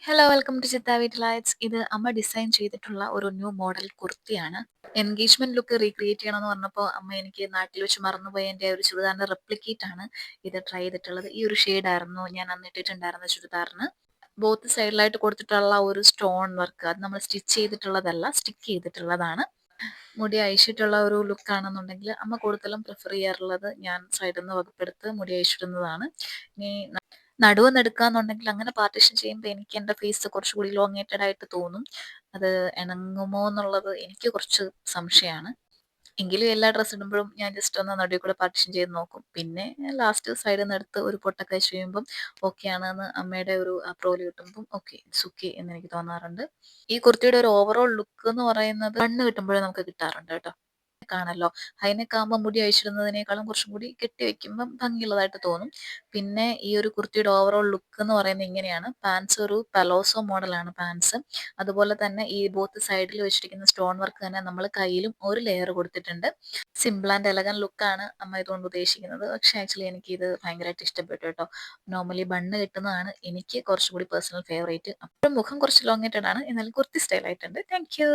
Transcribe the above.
Hello welcome to ചിത്ത വീറ്റ് ലൈറ്റ്സ്. ഇത് അമ്മ ഡിസൈൻ ചെയ്തിട്ടുള്ള ഒരു ന്യൂ മോഡൽ കുർത്തിയാണ്. എൻഗേജ്മെന്റ് ലുക്ക് റീക്രിയേറ്റ് ചെയ്യണമെന്ന് പറഞ്ഞപ്പോൾ അമ്മ എനിക്ക് നാട്ടിൽ വെച്ച് മറന്നുപോയ എൻ്റെ ഒരു ചുരിദാറിന്റെ റെപ്ലിക്കേറ്റ് ആണ് ഇത് ട്രൈ ചെയ്തിട്ടുള്ളത്. ഈ ഒരു ഷെയ്ഡായിരുന്നു ഞാൻ അന്ന് ഇട്ടിട്ടുണ്ടായിരുന്ന ചുരിദാറിന്. ബോത്ത് സൈഡിലായിട്ട് കൊടുത്തിട്ടുള്ള ഒരു സ്റ്റോൺ വർക്ക് അത് നമ്മൾ സ്റ്റിച്ച് ചെയ്തിട്ടുള്ളതല്ല, സ്റ്റിക്ക് ചെയ്തിട്ടുള്ളതാണ്. മുടി അഴിച്ചിട്ടുള്ള ഒരു ലുക്ക് ആണെന്നുണ്ടെങ്കിൽ അമ്മ കൂടുതലും പ്രിഫർ ചെയ്യാറുള്ളത് ഞാൻ സൈഡിൽ നിന്ന് വകുപ്പെടുത്ത് മുടി അഴിച്ചിടുന്നതാണ്. ഇനി നടുവ് നെടുക്കാന്നുണ്ടെങ്കിൽ അങ്ങനെ പാർട്ടീഷൻ ചെയ്യുമ്പോൾ എനിക്ക് എൻ്റെ ഫേസ് കുറച്ചുകൂടി ലോങ്ങേറ്റഡ് ആയിട്ട് തോന്നും. അത് ഇണങ്ങുമോ എന്നുള്ളത് എനിക്ക് കുറച്ച് സംശയമാണ്. എങ്കിലും എല്ലാ ഡ്രസ്സ് ഇടുമ്പോഴും ഞാൻ ജസ്റ്റ് ഒന്ന് നടുവിൽ കൂടെ പാർട്ടീഷൻ ചെയ്ത് നോക്കും. പിന്നെ ലാസ്റ്റ് സൈഡിൽ നിന്ന് എടുത്ത് ഒരു പൊട്ടൊക്കെ വെച്ച് കഴിയുമ്പം ഓക്കെ ആണെന്ന് അമ്മയുടെ ഒരു അപ്രൂവൽ കിട്ടുമ്പം ഓക്കെ ഇറ്റ്സ് ഓക്കെ എന്ന് എനിക്ക് തോന്നാറുണ്ട്. ഈ കുർത്തിയുടെ ഒരു ഓവറോൾ ലുക്ക് എന്ന് പറയുന്നത് കണ്ണ് കിട്ടുമ്പോഴേ നമുക്ക് കിട്ടാറുണ്ട് കേട്ടോ. കാണല്ലോ, ഹൈനെക്ക് ആകുമ്പോൾ മുടി അഴിച്ചിടുന്നതിനേക്കാളും കുറച്ചും കൂടി കെട്ടി വെക്കുമ്പം ഭംഗിയുള്ളതായിട്ട് തോന്നും. പിന്നെ ഈ ഒരു കുർത്തിയുടെ ഓവറോൾ ലുക്ക് എന്ന് പറയുന്നത് ഇങ്ങനെയാണ്. പാൻസ് ഒരു പലോസോ മോഡലാണ് പാൻസ്. അതുപോലെ തന്നെ ഈ ബോത്ത് സൈഡിൽ വെച്ചിരിക്കുന്ന സ്റ്റോൺ വർക്ക് തന്നെ നമ്മൾ കയ്യിലും ഒരു ലെയർ കൊടുത്തിട്ടുണ്ട്. സിമ്പിൾ ആൻഡ് എലഗൻ ലുക്കാണ് അമ്മ ഇതുകൊണ്ട് ഉദ്ദേശിക്കുന്നത്. പക്ഷെ ആക്ച്വലി എനിക്ക് ഇത് ഭയങ്കരമായിട്ട് ഇഷ്ടപ്പെട്ടു കേട്ടോ. നോർമലി ബണ്ണ് കിട്ടുന്നതാണ് എനിക്ക് കുറച്ചുകൂടി പേഴ്സണൽ ഫേവറേറ്റ്. അപ്പോഴും മുഖം കുറച്ച് ലോങ്ങേറ്റഡ് ആണ്, എന്നാലും കുർത്തി സ്റ്റൈൽ ആയിട്ടുണ്ട്. Thank you.